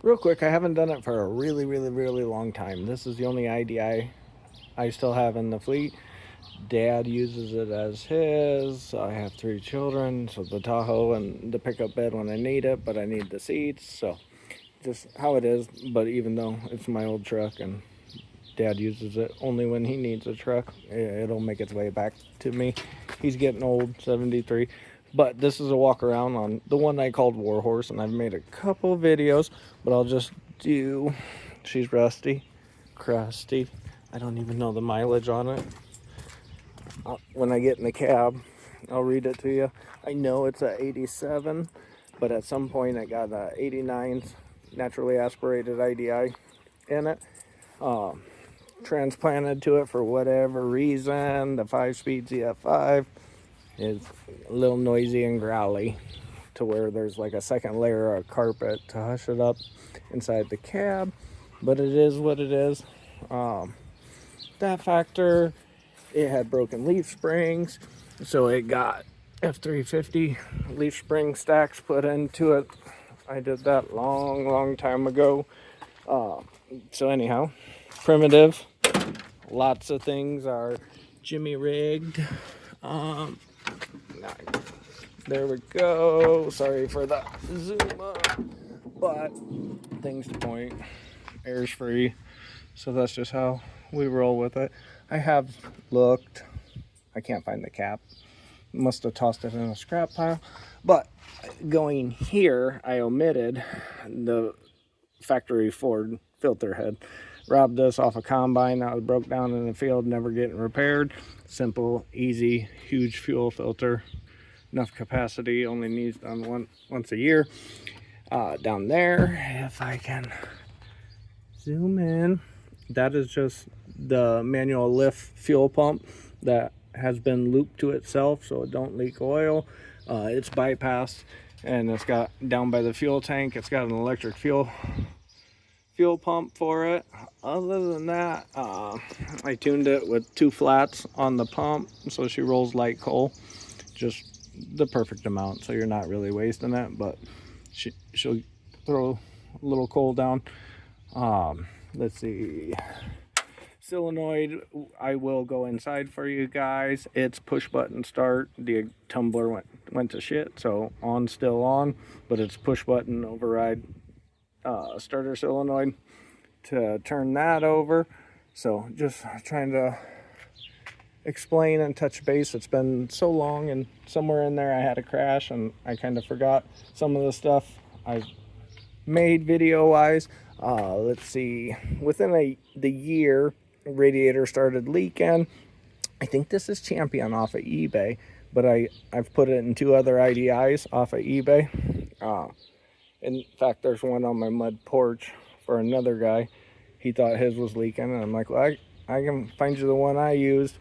Real quick, I haven't done it for a really long time. This is the only IDI I still have in the fleet. Dad uses it as his. I have 3 children, so the Tahoe and the pickup bed when I need it, but I need the seats, so just how it is. But even though it's my old truck and Dad uses it only when he needs a truck, it'll make its way back to me. He's getting old, 73. But this is a walk around on the one I called War Horse, and I've made a couple videos, but I'll just do. She's rusty, crusty. I don't even know the mileage on it. When I get in the cab, I'll read it to you. I know it's a 87, but at some point I got a 89 naturally aspirated IDI in it. Transplanted to it for whatever reason. The 5-speed ZF5 is a little noisy and growly to where there's like a second layer of carpet to hush it up inside the cab, but it is what it is. That factor, it had broken leaf springs, so it got F350 leaf spring stacks put into it. I did that long time ago. So anyhow, primitive. Lots of things are Jimmy rigged. There we go. Sorry for the zoom up, but things to point. Air's free, so that's just how we roll with it. I have looked. I can't find the cap. Must have tossed it in a scrap pile. But going here, I omitted the factory Ford filter head. Robbed this off a combine that was broke down in the field, never getting repaired. Simple, easy, huge fuel filter. Enough capacity, only needs done once a year. Down there, if I can zoom in, that is just the manual lift fuel pump that has been looped to itself so it don't leak oil. It's bypassed, and it's got down by the fuel tank, it's got an electric fuel pump for it. Other than that, I tuned it with 2 flats on the pump so she rolls like coal, just the perfect amount, so you're not really wasting it, but she'll throw a little coal down. Let's see, solenoid, I will go inside for you guys. It's push button start. The tumbler went to shit, so on, still on, but it's push button override starter solenoid to turn that over. So just trying to explain and touch base. It's been so long, and somewhere in there I had a crash and I kind of forgot some of the stuff I've made video wise. Let's see, within the year, radiator started leaking. I think this is Champion off of eBay, but I've put it in 2 other IDIs off of eBay. In fact, there's one on my mud porch for another guy. He thought his was leaking, and I'm like, well, I can find you the one I used,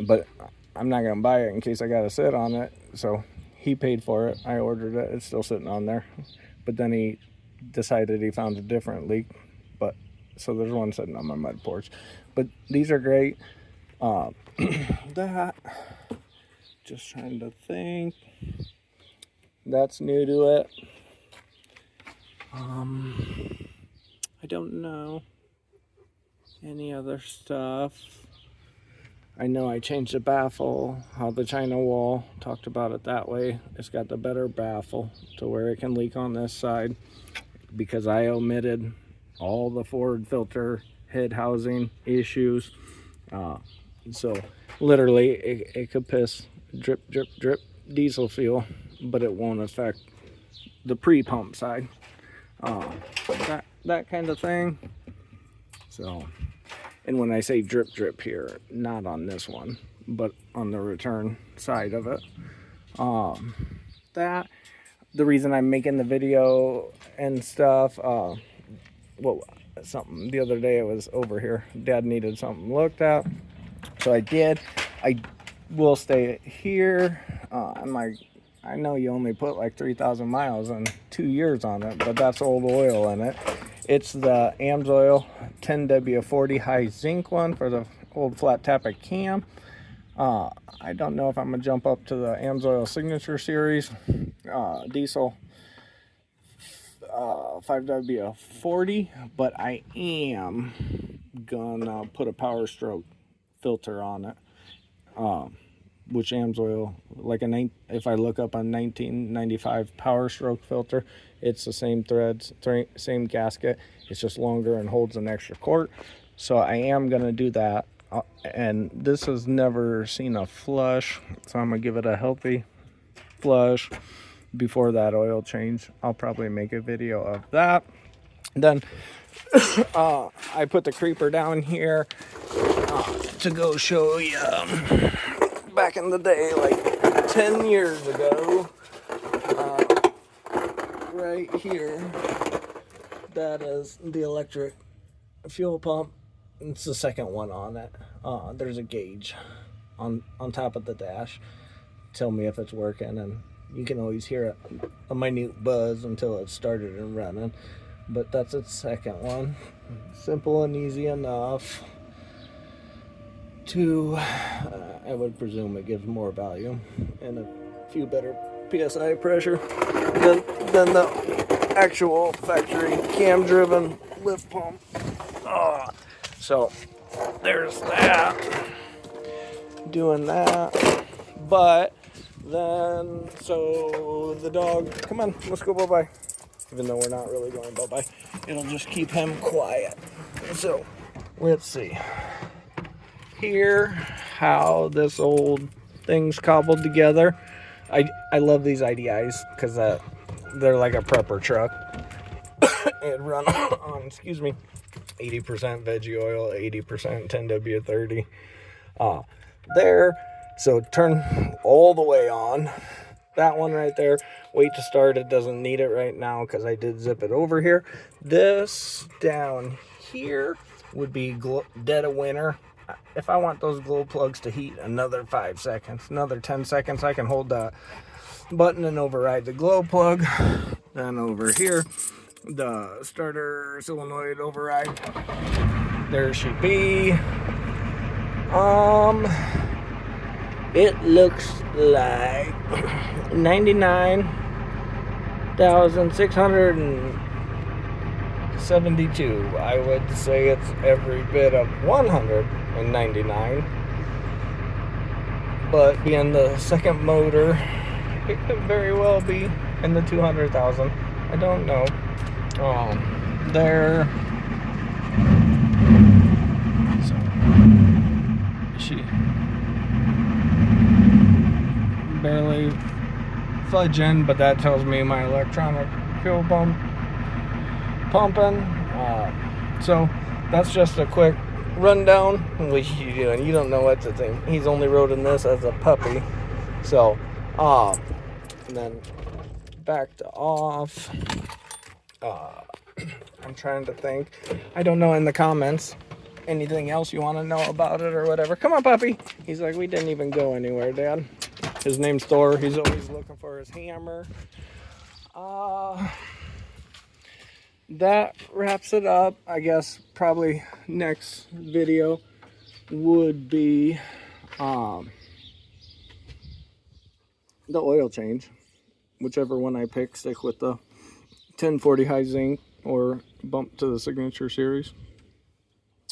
but I'm not gonna buy it in case I gotta sit on it. So he paid for it. I ordered it. It's still sitting on there. But then he decided he found a different leak. But so there's one sitting on my mud porch. But these are great. That, just trying to think. That's new to it. I don't know any other stuff. I know I changed the baffle, how the China wall, talked about it that way. It's got the better baffle to where it can leak on this side because I omitted all the Ford filter head housing issues. So literally it could piss drip diesel fuel, but it won't affect the pre-pump side. That kind of thing. So, and when I say drip here, not on this one, but on the return side of it. That, the reason I'm making the video and stuff, something the other day, it was over here. Dad needed something looked at, so I did. I will stay here. I know you only put like 3,000 miles and 2 years on it, but that's old oil in it. It's the AMSOIL 10W40 high zinc one for the old flat tappet cam. I don't know if I'm gonna jump up to the AMSOIL signature series diesel 5W40, but I am gonna put a Power Stroke filter on it, which AMSOIL, like if I look up a 1995 Power Stroke filter, it's the same threads, same gasket, it's just longer and holds an extra quart. So I am gonna do that, and this has never seen a flush, so I'm gonna give it a healthy flush before that oil change. I'll probably make a video of that. Then I put the creeper down here to go show you back in the day, like 10 years ago, right here, that is the electric fuel pump. It's the second one on it. There's a gauge on top of the dash. Tell me if it's working, and you can always hear a minute buzz until it started and running. But that's its second one. Simple and easy enough to, I would presume it gives more volume and a few better PSI pressure than the actual factory cam-driven lift pump. So there's that. Doing that. But then, so the dog, come on, let's go bye-bye. Even though we're not really going bye-bye, it'll just keep him quiet. So let's see here how this old thing's cobbled together. I love these IDIs because they're like a prepper truck. It run on, excuse me, 80% veggie oil, 80% 10W30. There, so turn all the way on. That one right there, wait to start. It doesn't need it right now because I did zip it over here. This down here would be dead of winter. If I want those glow plugs to heat another 5 seconds, another 10 seconds, I can hold that button and override the glow plug. Then over here, the starter solenoid override. There she be. It looks like 99,672. I would say it's every bit of 199. But being the second motor, it could very well be in the 200,000. I don't know. There. So she barely fudging, but that tells me my electronic fuel pump pumping. So that's just a quick rundown. What are you doing? You don't know what to think. He's only riding this as a puppy. So and then back to off. I'm trying to think. I don't know in the comments anything else you want to know about it or whatever. Come on, puppy. He's like, we didn't even go anywhere, Dad. His name's Thor. He's always looking for his hammer. That wraps it up. I guess probably next video would be the oil change. Whichever one I pick, stick with the 1040 high zinc or bump to the signature series.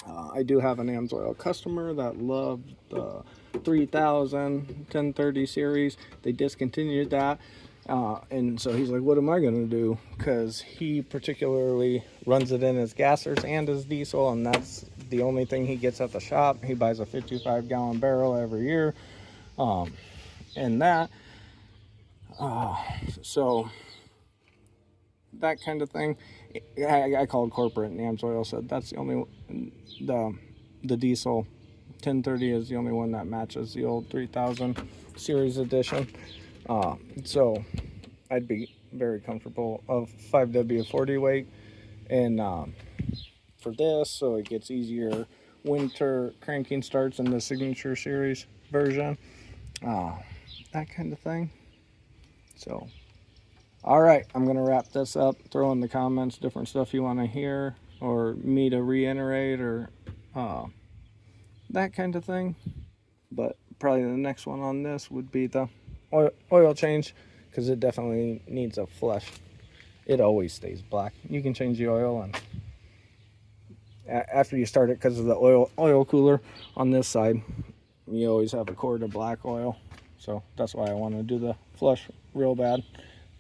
I do have an AMSOIL customer that loved the 3000 1030 series. They discontinued that, and so he's like, what am I gonna do? Because he particularly runs it in his gassers and his diesel, and that's the only thing he gets at the shop. He buys a 55-gallon barrel every year, and that so that kind of thing. I called corporate, and AMSOIL said that's the only the diesel 1030 is the only one that matches the old 3000 series edition. So I'd be very comfortable of 5W40 weight, and for this, so it gets easier winter cranking starts in the signature series version, that kind of thing. So all right, I'm going to wrap this up. Throw in the comments different stuff you want to hear or me to reiterate or that kind of thing. But probably the next one on this would be the oil change, because it definitely needs a flush. it always stays black. You can change the oil, and after you start it, because of the oil cooler on this side, you always have a quart of black oil. So that's why I want to do the flush real bad.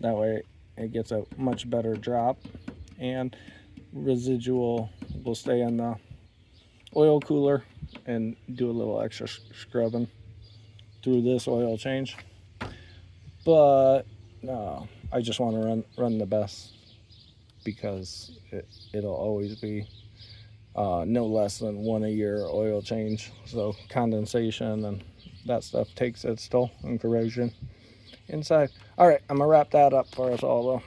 That way it gets a much better drop, and residual will stay in the oil cooler, and do a little extra scrubbing through this oil change. But I just want to run the best, because it'll always be no less than 1 a year oil change. So condensation and that stuff takes its toll, and corrosion inside. All right, I'm gonna wrap that up for us all though.